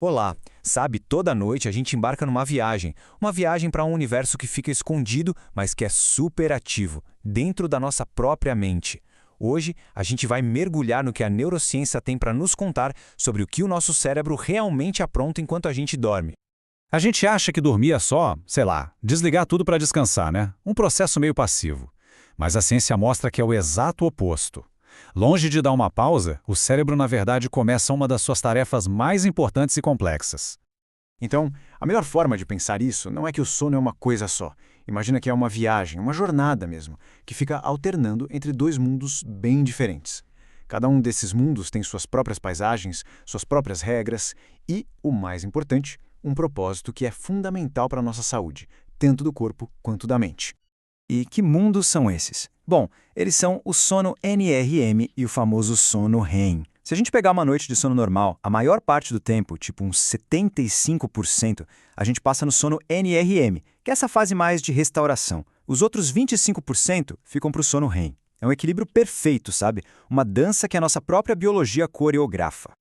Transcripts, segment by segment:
Olá, sabe, toda noite a gente embarca numa viagem. Uma viagem para um universo que fica escondido, mas que é super ativo, dentro da nossa própria mente. Hoje, a gente vai mergulhar no que a neurociência tem para nos contar sobre o que o nosso cérebro realmente apronta enquanto a gente dorme. A gente acha que dormir é só, sei lá, desligar tudo para descansar, né? Um processo meio passivo. Mas a ciência mostra que é o exato oposto. Longe de dar uma pausa, o cérebro, na verdade, começa uma das suas tarefas mais importantes e complexas. Então, a melhor forma de pensar isso não é que o sono é uma coisa só. Imagina que é uma viagem, uma jornada mesmo, que fica alternando entre dois mundos bem diferentes. Cada um desses mundos tem suas próprias paisagens, suas próprias regras e, o mais importante, um propósito que é fundamental para a nossa saúde, tanto do corpo quanto da mente. E que mundos são esses? Bom, eles são o sono NRM e o famoso sono REM. Se a gente pegar uma noite de sono normal, a maior parte do tempo, tipo uns 75%, a gente passa no sono NRM, que é essa fase mais de restauração. Os outros 25% ficam para o sono REM. É um equilíbrio perfeito, sabe? Uma dança que a nossa própria biologia coreografa.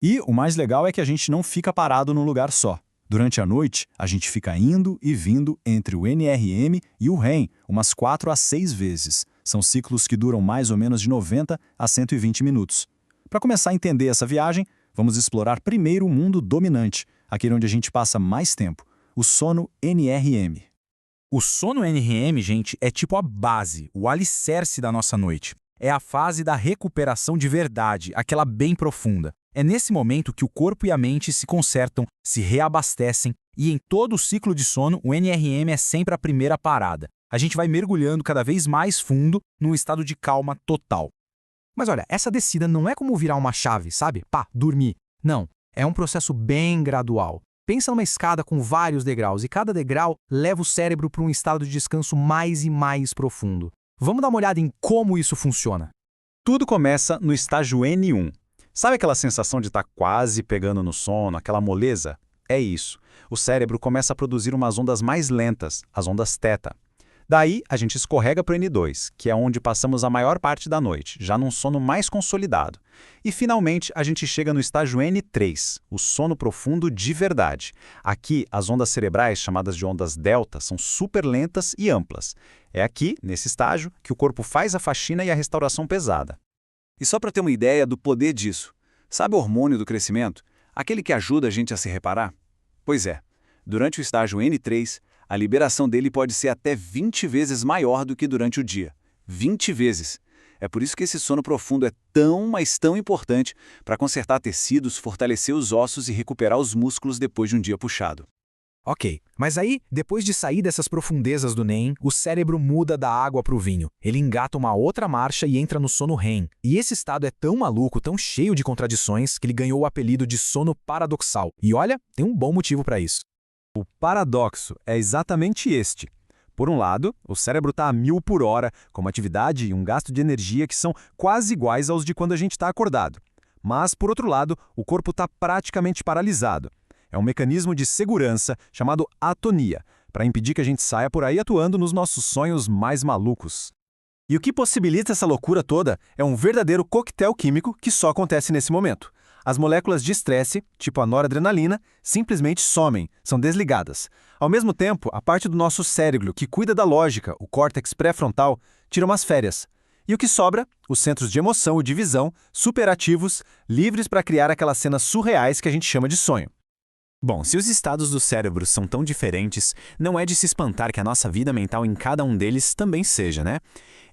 E o mais legal é que a gente não fica parado num lugar só. Durante a noite, a gente fica indo e vindo entre o NRM e o REM, umas 4 a 6 vezes. São ciclos que duram mais ou menos de 90 a 120 minutos. Para começar a entender essa viagem, vamos explorar primeiro o mundo dominante, aquele onde a gente passa mais tempo, o sono NRM. O sono NRM, gente, é tipo a base, o alicerce da nossa noite. É a fase da recuperação de verdade, aquela bem profunda. É nesse momento que o corpo e a mente se consertam, se reabastecem, e em todo o ciclo de sono, o NRM é sempre a primeira parada. A gente vai mergulhando cada vez mais fundo num estado de calma total. Mas olha, essa descida não é como virar uma chave, sabe? Pá, dormir. Não, é um processo bem gradual. Pensa numa escada com vários degraus, e cada degrau leva o cérebro para um estado de descanso mais e mais profundo. Vamos dar uma olhada em como isso funciona. Tudo começa no estágio N1. Sabe aquela sensação de estar quase pegando no sono, aquela moleza? É isso. O cérebro começa a produzir umas ondas mais lentas, as ondas θ. Daí, a gente escorrega para o N2, que é onde passamos a maior parte da noite, já num sono mais consolidado. E, finalmente, a gente chega no estágio N3, o sono profundo de verdade. Aqui, as ondas cerebrais, chamadas de ondas delta, são super lentas e amplas. É aqui, nesse estágio, que o corpo faz a faxina e a restauração pesada. E só para ter uma ideia do poder disso, sabe o hormônio do crescimento? Aquele que ajuda a gente a se reparar? Pois é, durante o estágio N3, a liberação dele pode ser até 20 vezes maior do que durante o dia. 20 vezes! É por isso que esse sono profundo é tão, mas tão importante para consertar tecidos, fortalecer os ossos e recuperar os músculos depois de um dia puxado. Ok, mas aí, depois de sair dessas profundezas do NEM, o cérebro muda da água para o vinho. Ele engata uma outra marcha e entra no sono REM. E esse estado é tão maluco, tão cheio de contradições, que ele ganhou o apelido de sono paradoxal. E olha, tem um bom motivo para isso. O paradoxo é exatamente este. Por um lado, o cérebro está a 1000 por hora, com uma atividade e um gasto de energia que são quase iguais aos de quando a gente está acordado. Mas, por outro lado, o corpo está praticamente paralisado. É um mecanismo de segurança chamado atonia, para impedir que a gente saia por aí atuando nos nossos sonhos mais malucos. E o que possibilita essa loucura toda é um verdadeiro coquetel químico que só acontece nesse momento. As moléculas de estresse, tipo a noradrenalina, simplesmente somem, são desligadas. Ao mesmo tempo, a parte do nosso cérebro que cuida da lógica, o córtex pré-frontal, tira umas férias. E o que sobra? Os centros de emoção e de visão, superativos, livres para criar aquelas cenas surreais que a gente chama de sonho. Bom, se os estados do cérebro são tão diferentes, não é de se espantar que a nossa vida mental em cada um deles também seja, né?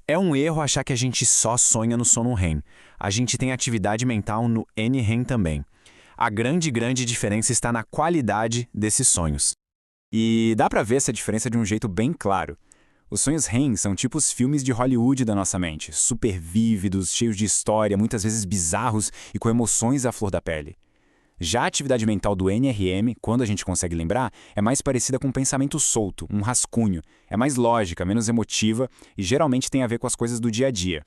É um erro achar que a gente só sonha no sono REM. A gente tem atividade mental no NREM também. A grande diferença está na qualidade desses sonhos. E dá pra ver essa diferença de um jeito bem claro. Os sonhos REM são tipo os filmes de Hollywood da nossa mente, super vívidos, cheios de história, muitas vezes bizarros e com emoções à flor da pele. Já a atividade mental do NRM, quando a gente consegue lembrar, é mais parecida com um pensamento solto, um rascunho. É mais lógica, menos emotiva e geralmente tem a ver com as coisas do dia a dia.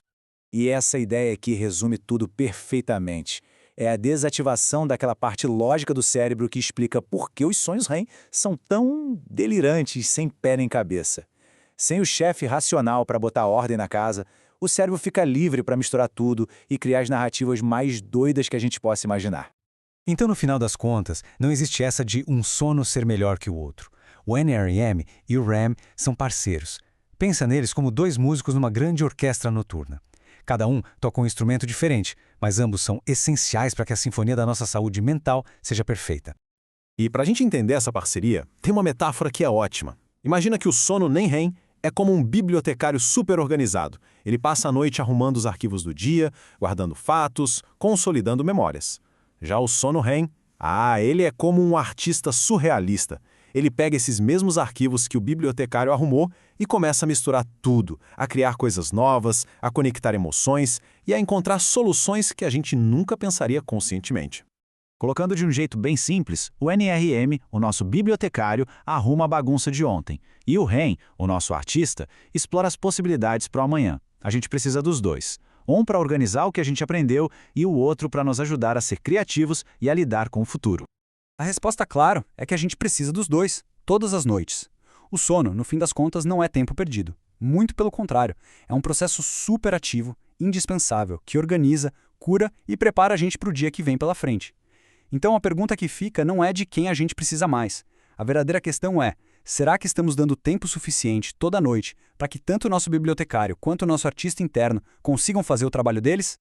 E essa ideia aqui resume tudo perfeitamente. É a desativação daquela parte lógica do cérebro que explica por que os sonhos REM são tão delirantes, sem pé nem cabeça. Sem o chefe racional para botar ordem na casa, o cérebro fica livre para misturar tudo e criar as narrativas mais doidas que a gente possa imaginar. Então, no final das contas, não existe essa de um sono ser melhor que o outro. O NREM e o REM são parceiros. Pensa neles como dois músicos numa grande orquestra noturna. Cada um toca um instrumento diferente, mas ambos são essenciais para que a sinfonia da nossa saúde mental seja perfeita. E para a gente entender essa parceria, tem uma metáfora que é ótima. Imagina que o sono NEM é como um bibliotecário super organizado. Ele passa a noite arrumando os arquivos do dia, guardando fatos, consolidando memórias. Já o sono REM, ele é como um artista surrealista. Ele pega esses mesmos arquivos que o bibliotecário arrumou e começa a misturar tudo, a criar coisas novas, a conectar emoções e a encontrar soluções que a gente nunca pensaria conscientemente. Colocando de um jeito bem simples, o NRM, o nosso bibliotecário, arruma a bagunça de ontem. E o REM, o nosso artista, explora as possibilidades para o amanhã. A gente precisa dos dois. Um para organizar o que a gente aprendeu e o outro para nos ajudar a ser criativos e a lidar com o futuro. A resposta, claro, é que a gente precisa dos dois, todas as noites. O sono, no fim das contas, não é tempo perdido. Muito pelo contrário, é um processo super ativo, indispensável, que organiza, cura e prepara a gente para o dia que vem pela frente. Então a pergunta que fica não é de quem a gente precisa mais. A verdadeira questão é, será que estamos dando tempo suficiente toda noite para que tanto o nosso bibliotecário quanto o nosso artista interno consigam fazer o trabalho deles?